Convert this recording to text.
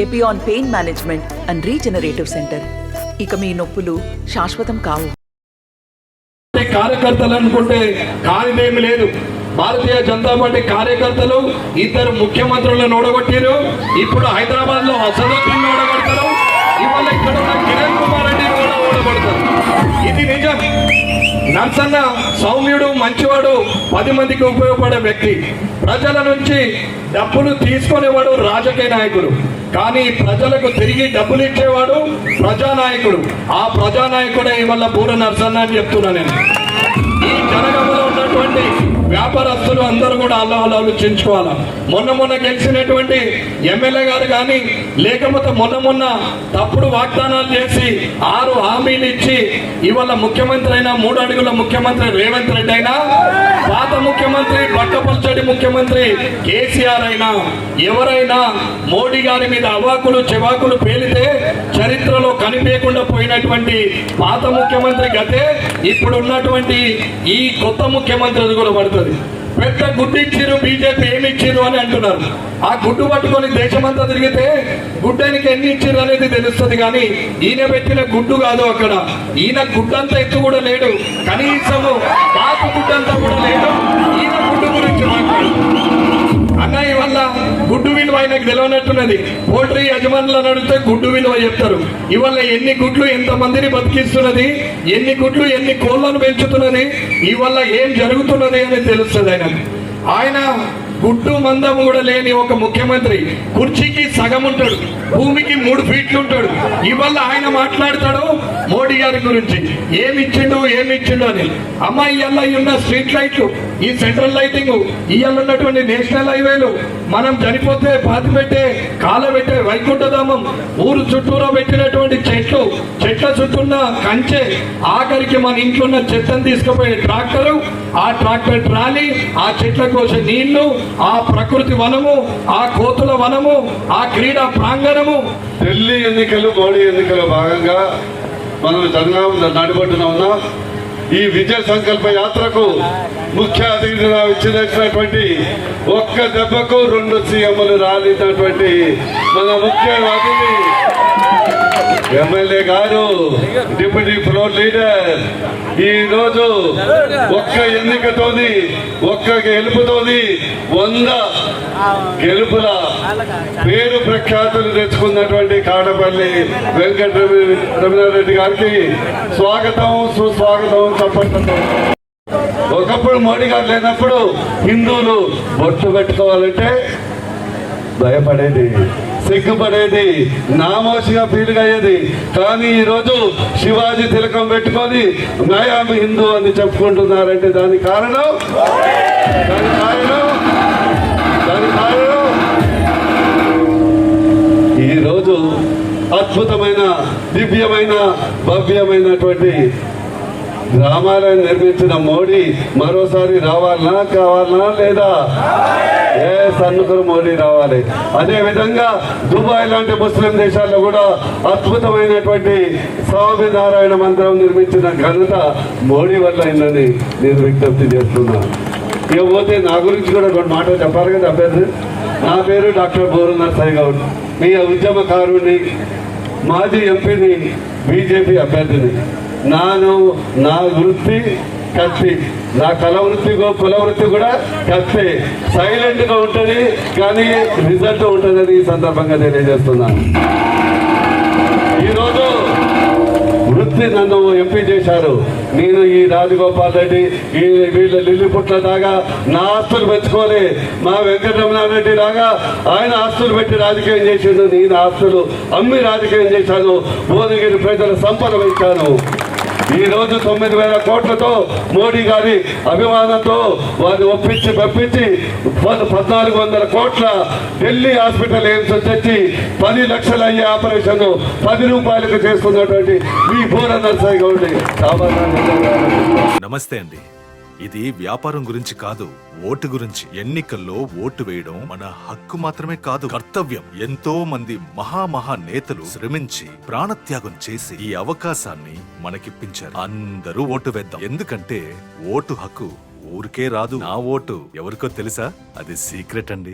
Epione pain management and regenerative centre. ఇక మీ నొప్పులు శాశ్వతం కావు. కార్యకర్తలు అనుకుంటే కానిదేమి లేదు. భారతీయ జనతా పార్టీ కార్యకర్తలు ఇద్దరు ముఖ్యమంత్రులను ఓడగొట్టారు. ఇప్పుడు హైదరాబాద్ లో అసదుద్దీన్ ఓడగొడతారు. ఇవాళ ఇక్కడ ఉన్న కిరణ్ కుమార్ రెడ్డి కూడా ఓడగొడతారు. ఇది నిజం. నర్సన్న సౌమ్యుడు, మంచివాడు, 10 మందికి ఉపయోగపడే వ్యక్తి. ప్రజల నుంచి డబ్బులు తీసుకునేవాడు రాజకీయ నాయకుడు, కానీ ప్రజలకు తిరిగి డబ్బులు ఇచ్చేవాడు ప్రజానాయకుడు. ఆ ప్రజానాయకుడే ఇవాళ బూర నర్సన్న అని చెప్తున్నా నేను. ఈ జనగణలో ఉన్నటువంటి వ్యాపారస్తులు అందరూ కూడా ఆలోచించుకోవాలా. మొన్న గెలిచినటువంటి ఎమ్మెల్యే గారు కానీ, లేకపోతే మొన్న తప్పుడు వాగ్దానాలు చేసి 6 హామీలు ఇచ్చి ఇవాళ ముఖ్యమంత్రి అయినా 3 అడుగుల ముఖ్యమంత్రి రేవంత్ రెడ్డి అయినా, పాత ముఖ్యమంత్రి బట్టపల్చడి ముఖ్యమంత్రి కేసీఆర్ అయినా, ఎవరైనా మోడీ గారి మీద అవాకులు చెవాకులు పేలితే చరిత్రలో కనిపించకుండా పోయినటువంటి పాత ముఖ్యమంత్రి గతే ఇప్పుడు ఉన్నటువంటి ఈ కొత్త ముఖ్యమంత్రి కూడా పడుతుంది. పెద్ద గుడ్డు ఇచ్చిరు, బీజేపీ ఏమి ఇచ్చిరు అని అంటున్నారు. ఆ గుడ్డు పట్టుకొని దేశమంతా తిరిగితే గుడ్డానికి ఎన్ని ఇచ్చిరు అనేది తెలుస్తుంది, కానీ ఈయన పెట్టిన గుడ్డు కాదు. అక్కడ ఈయన గుడ్డంతా ఎత్తు కూడా లేడు, కనీసము పాత గుడ్డంతా కూడా లేడు. ఈయన గుడ్డు గురించి మాట్లాడు అన్నయ్య వల్ల గుడ్డు విలువ ఆయనకు తెలియనట్టున్నది. పోల్ట్రీ యజమానులను అడిగితే గుడ్డు విలువ చెప్తారు. ఇవాళ ఎన్ని గుడ్లు ఎంత మందిని బతికిస్తున్నది, ఎన్ని గుడ్లు ఎన్ని కోళ్లను పెంచుతున్నది, ఇవాళ ఏం జరుగుతున్నది అని తెలుస్తుంది. ఆయన గుడ్డు మందం కూడా లేని ఒక ముఖ్యమంత్రి. కుర్చీకి సగం ఉంటాడు, భూమికి 3 ఫీట్లు ఉంటాడు. ఇవాళ ఆయన మాట్లాడతాడు మోడీ గారి గురించి, ఏమిచ్చిండు అని. అమ్మ ఇవాళ ఉన్న స్ట్రీట్ లైట్లు, ఈ సెంట్రల్ లైటింగ్, ఇవాళ ఉన్నటువంటి నేషనల్ హైవేలు, మనం చనిపోతే పాతి పెట్టే కాలబెట్టే వైకుంఠధామం, ఊరు చుట్టూరా పెట్టినటువంటి చెట్ల చుట్టూన్న కంచె, ఆఖరికి మన ఇంట్లో ఉన్న చెత్తను తీసుకుపోయే ట్రాక్టరు, ఆ ట్రాక్టర్ ట్రాలీ, ఆ చెట్ల కోసం నీళ్లు, ఆ ప్రకృతి వనము, ఆ కోతుల వనము, ఆ క్రీడా ప్రాంగణము. ఢిల్లీ ఎన్నికలు, మోడీ ఎన్నికల భాగంగా మనం నడిపడుతున్నా ఉన్నాం. ఈ విజయ సంకల్ప యాత్రకు ముఖ్య అతిథిగా విచ్చేసినటువంటి ఒక్క దెబ్బకు 2 సీఎంలు రాలినటువంటి మన ముఖ్య అతిథి ఎమ్మెల్యే గారు, డిప్యూటీ ఫ్లోర్ లీడర్, ఈ రోజు ఒక్క ఎన్నికతోని, ఒక్క గెలుపుతోని 100 గెలుపుల పేరు ప్రఖ్యాతులు తెచ్చుకున్నటువంటి కాడపల్లి వెంకటరమణారెడ్డి గారికి స్వాగతం, సుస్వాగతం చెప్పండి. ఒకప్పుడు మోడీ గారు లేనప్పుడు హిందువులు బొట్టు పెట్టుకోవాలంటే భయపడేది, సిగ్గుపడేది, నామోషిగా ఫీల్ అయ్యేది. కానీ ఈరోజు శివాజీ తిలకం పెట్టుకొని నయాం హిందూ అని చెప్పుకుంటున్నారంటే దానికి కారణం ఈరోజు అద్భుతమైన, దివ్యమైన, భవ్యమైనటువంటి గ్రామాలను నిర్మించిన మోడీ మరోసారి రావాలనా, కావాలనా లేదా? సన్నుకులు మోడీ రావాలి. అదే విధంగా దుబాయ్ లాంటి ముస్లిం దేశాల్లో కూడా అద్భుతమైనటువంటి స్వామినారాయణ మందిరం నిర్మించిన ఘనత మోడీ వల్ల అయిందని నేను విజ్ఞప్తి చేస్తున్నాను. ఇకపోతే నా గురించి కూడా 2 మాటలు చెప్పాలి కదా అభ్యర్థి. నా పేరు డాక్టర్ బూర నర్సయ్య గౌడ్, మీ ఉద్యమకారుని, మాజీ ఎంపీని, బీజేపీ అభ్యర్థిని. నా వృత్తి కత్తి, నా కుల వృత్తి కూడా కత్తి. సైలెంట్ గా ఉంటుంది కానీ రిజల్ట్ ఉంటుందని ఈ సందర్భంగా తెలియజేస్తున్నాను. ఈరోజు వృత్తి నన్ను ఎంపీ చేశారు. నేను ఈ రాజగోపాల్ రెడ్డి, వీళ్ళ లిల్లిపుట్ల దాకా నా ఆస్తులు పెంచుకోలే. మా వెంకటరమణారెడ్డి లాగా ఆయన ఆస్తులు పెట్టి రాజకీయం చేసిండు, నేను ఆస్తులు అమ్మి రాజకీయం చేశాను. భువనగిరి ప్రజల సంపద పెంచాను. ఈ రోజు 9,000 కోట్లతో మోడీ గారి అభిమానంతో వారిని పంపించి 1,400 కోట్ల ఢిల్లీ హాస్పిటల్ ఎయిమ్స్ తెచ్చి 10 లక్షలు అయ్యే ఆపరేషన్ 10 రూపాయలకు చేసుకున్నటువంటి మీ బూర నర్సయ్య గౌడ్. నమస్తే అండి. ఇది వ్యాపారం గురించి కాదు, ఓటు గురించి. ఎన్నికల్లో ఓటు వేయడం మన హక్కు మాత్రమే కాదు, కర్తవ్యం. ఎంతో మంది మహా నేతలు శ్రమించి ప్రాణత్యాగం చేసి ఈ అవకాశాన్ని మనకిప్పించారు. అందరూ ఓటు వేద్దాం, ఎందుకంటే ఓటు హక్కు ఊరికే రాదు. నా ఓటు ఎవరికో తెలుసా? అది సీక్రెట్ అండి.